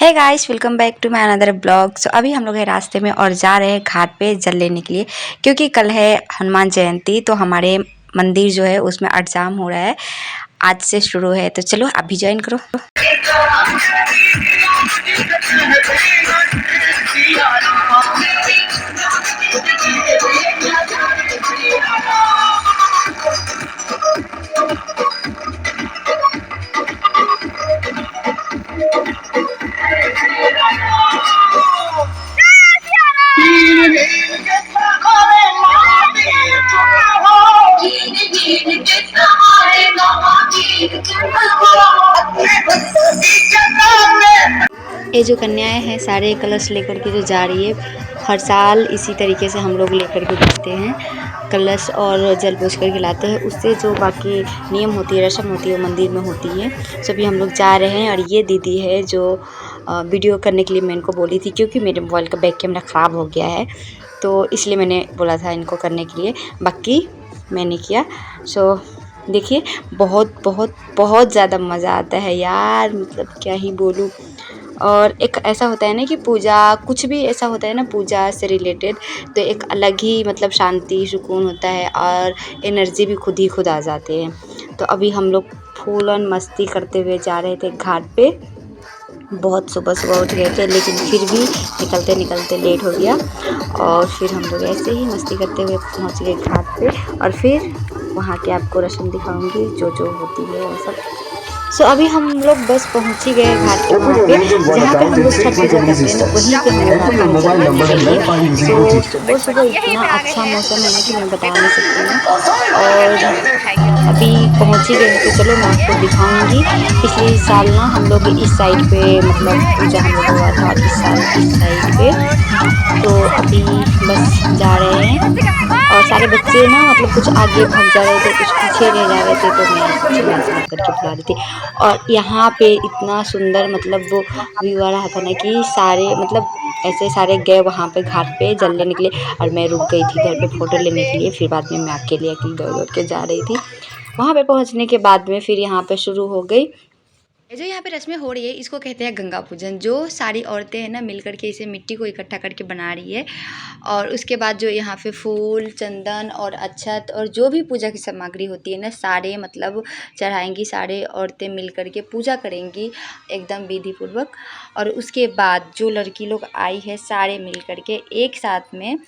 Hey guys, welcome back to my another blog. So अभी हम लोग हैं रास्ते में और जा रहे हैं घाट पे जल लेने के लिए, क्योंकि कल है हनुमान जयंती। तो हमारे मंदिर जो है उसमें अष्टजाम हो रहा है, आज से शुरू है। तो चलो आप भी ज्वाइन करो। ये जो कन्याएं हैं सारे कलश लेकर के जो जा रही है, हर साल इसी तरीके से हम लोग लेकर के जाते हैं कलश और जल बोझ कर के लाते हैं। उससे जो बाकी नियम होती है, रस्म होती है, वो मंदिर में होती है। सभी हम लोग जा रहे हैं। और ये दीदी है जो वीडियो करने के लिए मैं इनको बोली थी, क्योंकि मेरे मोबाइल का बैक कैमरा ख़राब हो गया है, तो इसलिए मैंने बोला था इनको करने के लिए। बाकी मैंने किया। सो देखिए, बहुत बहुत बहुत ज़्यादा मज़ा आता है यार, मतलब क्या ही बोलूँ। और एक ऐसा होता है ना कि पूजा, कुछ भी ऐसा होता है ना पूजा से रिलेटेड, तो एक अलग ही मतलब शांति सुकून होता है और एनर्जी भी खुद ही खुद आ जाते हैं। तो अभी हम लोग फुल ऑन मस्ती करते हुए जा रहे थे घाट पे। बहुत सुबह सुबह उठ गए थे, लेकिन फिर भी निकलते निकलते लेट हो गया। और फिर हम लोग ऐसे ही मस्ती करते हुए पहुंच गए घाट पे। और फिर वहाँ के आपको रस्म दिखाऊंगी जो जो होती है वो सब। सो अभी हम लोग बस पहुंच ही गए घाट के वहाँ पे, जहाँ पे हम लोग छठ पूजा करते हैं ना, वहीं पे हम लोग आते हैं जल लेने के लिए। सो सुबह सुबह इतना अच्छा मौसम है ना कि मैं बता नहीं सकती हूँ। और अभी पहुंच ही गए हैं, तो चलो मैं आपको दिखाऊंगी। पिछले साल ना हम लोग इस साइड पे मतलब पूजा हम लोग हुआ था, और इस साल इस साइड पे। तो अभी बस जा रहे हैं। और सारे बच्चे ना मतलब कुछ आगे भाग जा रहे थे, कुछ पीछे रह जा रहे थे, तो मैं सबसे मैं साथ करके बुला रही थी। और यहाँ पे इतना सुंदर मतलब वो व्यू आ रहा था ना कि सारे मतलब ऐसे सारे गए वहाँ पे घाट पे जल लेने के लिए। और मैं रुक गई थी इधर पे फ़ोटो लेने के लिए। फिर बाद में मैं अकेले अकेले दौड़ दौड़ के जा रही थी। वहाँ पे पहुँचने के बाद में फिर यहाँ पे शुरू हो गई जो यहाँ पे रस्में हो रही है, इसको कहते हैं गंगा पूजन। जो सारी औरतें हैं ना मिल करके इसे मिट्टी को इकट्ठा करके बना रही है। और उसके बाद जो यहाँ पे फूल, चंदन और अक्षत और जो भी पूजा की सामग्री होती है ना, सारे मतलब चढ़ाएंगी। सारे औरतें मिल करके पूजा करेंगी एकदम विधि पूर्वक। और उसके बाद जो लड़की लोग आई है सारे मिल करके एक साथ में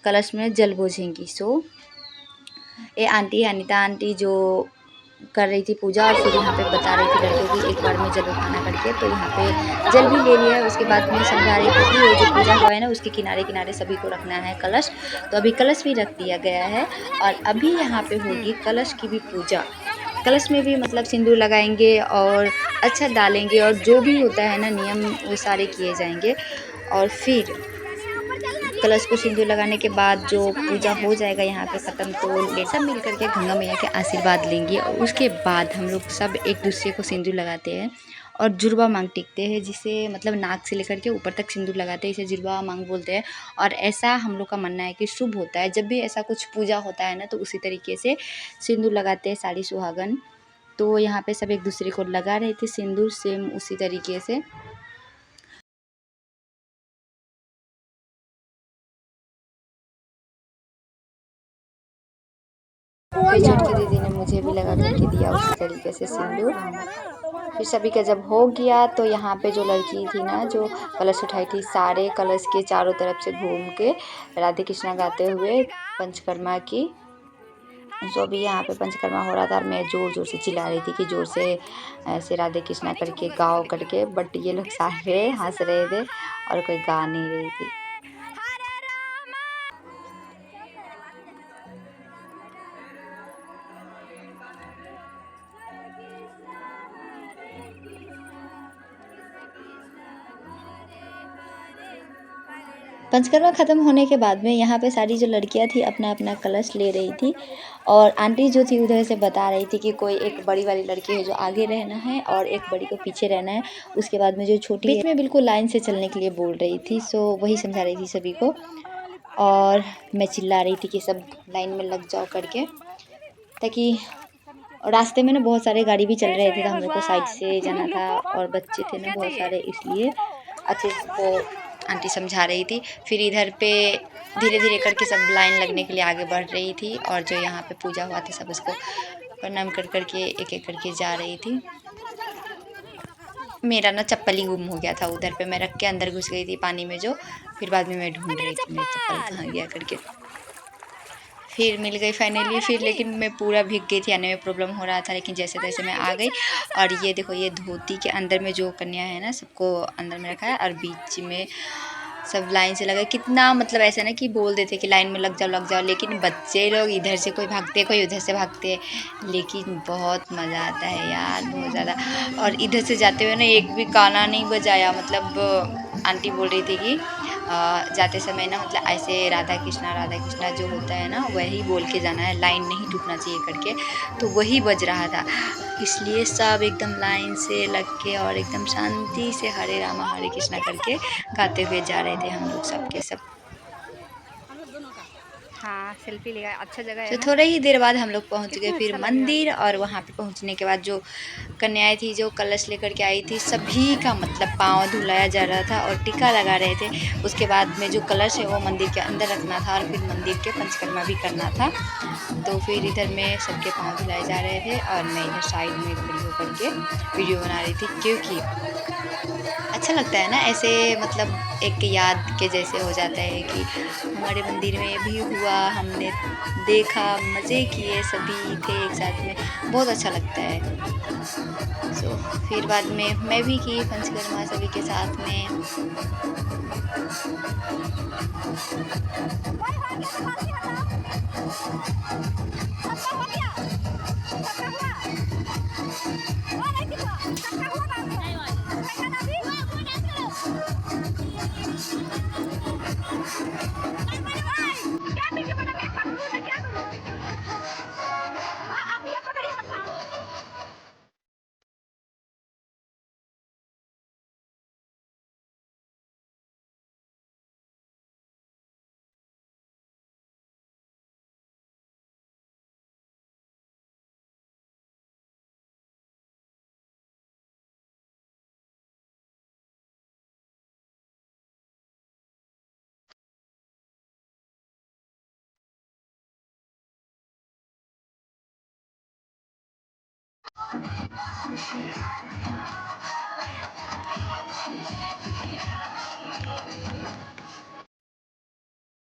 कलश में जल बोझेंगी। सो ये आंटी अनीता आंटी जो कर रही थी पूजा, और फिर यहाँ पे बता रही थी लड़कियों की एक बार में जल उठाना करके। तो यहाँ पे जल भी ले लिया है। उसके बाद में समझा रही थी कि वो जो पूजा हुआ है ना, उसके किनारे किनारे सभी को रखना है कलश। तो अभी कलश भी रख दिया गया है। और अभी यहाँ पे होगी कलश की भी पूजा। कलश में भी मतलब सिंदूर लगाएंगे और अच्छा डालेंगे, और जो भी होता है ना नियम, वो सारे किए जाएंगे। और फिर कलश को सिंदूर लगाने के बाद जो पूजा हो जाएगा यहाँ पे ख़त्म, तो सब मिल करके गंगा मैया के आशीर्वाद लेंगे। और उसके बाद हम लोग सब एक दूसरे को सिंदूर लगाते हैं और जुड़वा मांग टिकते हैं, जिसे मतलब नाक से लेकर के ऊपर तक सिंदूर लगाते हैं, इसे जुड़वा मांग बोलते हैं। और ऐसा हम लोग का मानना है कि शुभ होता है। जब भी ऐसा कुछ पूजा होता है ना, तो उसी तरीके से सिंदूर लगाते हैं सारी सुहागन। तो यहाँ पे सब एक दूसरे को लगा रहे थे सिंदूर, सेम उसी तरीके से। फिर छोटकी दीदी ने मुझे भी लगा करके दिया उसी तरीके से सिंदूर। फिर सभी का जब हो गया, तो यहाँ पे जो लड़की थी ना जो कलश उठाई थी, सारे कलश के चारों तरफ से घूम के राधे कृष्णा गाते हुए पंचकर्मा की, जो भी यहाँ पे पंचकर्मा हो रहा था। और मैं ज़ोर ज़ोर से चिल्ला रही थी कि ज़ोर से ऐसे राधे कृष्णा करके गाओ करके। बट ये लोग सारे हंस रहे थे और कोई गा नहीं रही थी। पंचकर्मा ख़त्म होने के बाद में यहाँ पे सारी जो लड़कियाँ थी अपना अपना कलश ले रही थी। और आंटी जो थी उधर से बता रही थी कि कोई एक बड़ी वाली लड़की है जो आगे रहना है और एक बड़ी को पीछे रहना है। उसके बाद में जो छोटी बीच में बिल्कुल लाइन से चलने के लिए बोल रही थी। सो वही समझा रही थी सभी को। और मैं चिल्ला रही थी कि सब लाइन में लग जाओ करके, ताकि रास्ते में ना बहुत सारे गाड़ी भी चल रहे थे, तो हम लोग को साइड से जाना था और बच्चे थे ना बहुत सारे, इसलिए अच्छे को आंटी समझा रही थी। फिर इधर पे धीरे धीरे करके सब लाइन लगने के लिए आगे बढ़ रही थी और जो यहाँ पे पूजा हुआ था सब उसको प्रणाम कर करके एक एक करके जा रही थी। मेरा ना चप्पल ही गुम हो गया था उधर पे, मैं रख के अंदर घुस गई थी पानी में जो, फिर बाद में मैं ढूंढ रही थी मेरी चप्पल कहाँ गया करके। फिर मिल गई फाइनली। फिर लेकिन मैं पूरा भीग गई थी, आने में प्रॉब्लम हो रहा था, लेकिन जैसे तैसे मैं आ गई। और ये देखो ये धोती के अंदर में जो कन्या है ना सबको अंदर में रखा है और बीच में सब लाइन से लगा। कितना मतलब ऐसा ना कि बोल देते कि लाइन में लग जाओ, लेकिन बच्चे लोग इधर से कोई भागते कोई उधर से भागते, लेकिन बहुत मज़ा आता है यार, बहुत ज़्यादा। और इधर से जाते हुए ना एक भी गाना नहीं बजाया, मतलब आंटी बोल रही थी कि जाते समय ना मतलब ऐसे राधा कृष्णा जो होता है ना वही बोल के जाना है, लाइन नहीं टूटना चाहिए करके, तो वही बज रहा था। इसलिए सब एकदम लाइन से लग के और एकदम शांति से हरे रामा हरे कृष्णा करके गाते हुए जा रहे थे हम लोग सब के सब। हाँ सेल्फी लेगा, अच्छा जगह है। तो थोड़े ही देर बाद हम लोग पहुँच गए फिर मंदिर। और वहाँ पे पहुँचने के बाद जो कन्याएं थी जो कलश लेकर के आई थी सभी का मतलब पाँव धुलाया जा रहा था और टीका लगा रहे थे। उसके बाद में जो कलश है वो मंदिर के अंदर रखना था और फिर मंदिर के पंचकर्मा भी करना था। तो फिर इधर में सबके पाँव धुलाए जा रहे थे और मैं इधर साइड में खड़ी होकर के वीडियो बना रही थी, क्योंकि अच्छा लगता है ना ऐसे, मतलब एक याद के जैसे हो जाता है कि हमारे मंदिर में भी हुआ, हमने देखा, मज़े किए, सभी थे एक साथ में, बहुत अच्छा लगता है। सो फिर बाद में मैं भी की पंचकर्मा सभी के साथ में।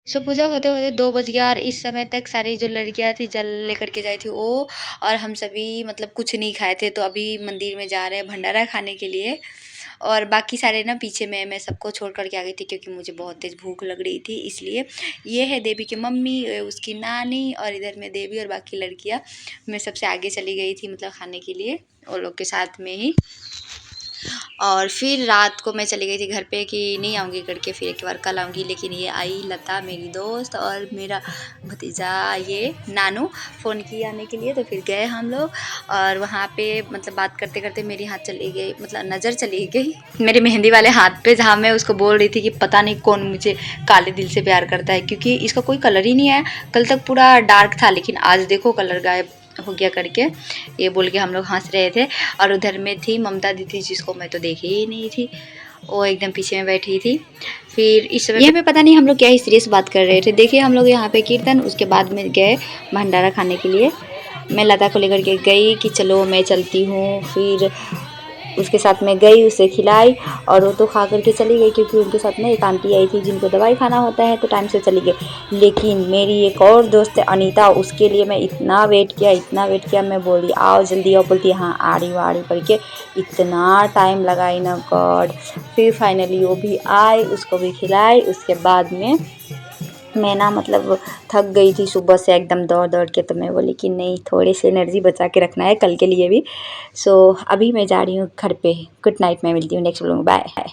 सो पूजा होते होते 2 बज गया और इस समय तक सारी जो लड़कियां थी जल लेकर के जाई थी वो, और हम सभी मतलब कुछ नहीं खाए थे, तो अभी मंदिर में जा रहे हैं भंडारा खाने के लिए। और बाकी सारे ना पीछे में मैं सबको छोड़ कर के आ गई थी, क्योंकि मुझे बहुत तेज़ भूख लग रही थी। इसलिए ये है देवी की मम्मी, उसकी नानी और इधर में देवी और बाकी लड़कियां। मैं सबसे आगे चली गई थी मतलब खाने के लिए वो लोग के साथ में ही। और फिर रात को मैं चली गई थी घर पे कि नहीं आऊँगी करके, फिर एक बार कल आऊँगी, लेकिन ये आई लता मेरी दोस्त और मेरा भतीजा ये नानू फ़ोन किया आने के लिए, तो फिर गए हम लोग। और वहाँ पे मतलब बात करते करते मेरी हाथ चली गई, मतलब नज़र चली गई मेरे मेहंदी वाले हाथ पे, जहाँ मैं उसको बोल रही थी कि पता नहीं कौन मुझे काले दिल से प्यार करता है, क्योंकि इसका कोई कलर ही नहीं है। कल तक पूरा डार्क था, लेकिन आज देखो कलर गायब हो गया करके ये बोल के हम लोग हंस रहे थे। और उधर में थी ममता दीदी, जिसको मैं तो देखी ही नहीं थी, वो एकदम पीछे में बैठी थी। फिर इस समय यहाँ पे पता नहीं हम लोग क्या ही सीरियस बात कर रहे थे। देखिए हम लोग यहाँ पे कीर्तन, उसके बाद में गए भंडारा खाने के लिए। मैं लता को लेकर के गई कि चलो मैं चलती हूँ, फिर उसके साथ में गई, उसे खिलाई और वो तो खा करके चली गई, क्योंकि उनके साथ में एक आंटी आई थी जिनको दवाई खाना होता है, तो टाइम से चली गई। लेकिन मेरी एक और दोस्त है अनीता, उसके लिए मैं इतना वेट किया, मैं बोली आओ जल्दी आओ, बोलती हाँ आ रही करके। इतना टाइम लगा ना गॉड। फिर फाइनली वो भी आई, उसको भी खिलाई। उसके बाद में मैं ना मतलब थक गई थी सुबह से एकदम दौड़ के, तो मैं बोली कि नहीं थोड़ी सी एनर्जी बचा के रखना है कल के लिए भी। सो अभी मैं जा रही हूँ घर पे। गुड नाइट, मैं मिलती हूँ नेक्स्ट व्लॉग में, बाय।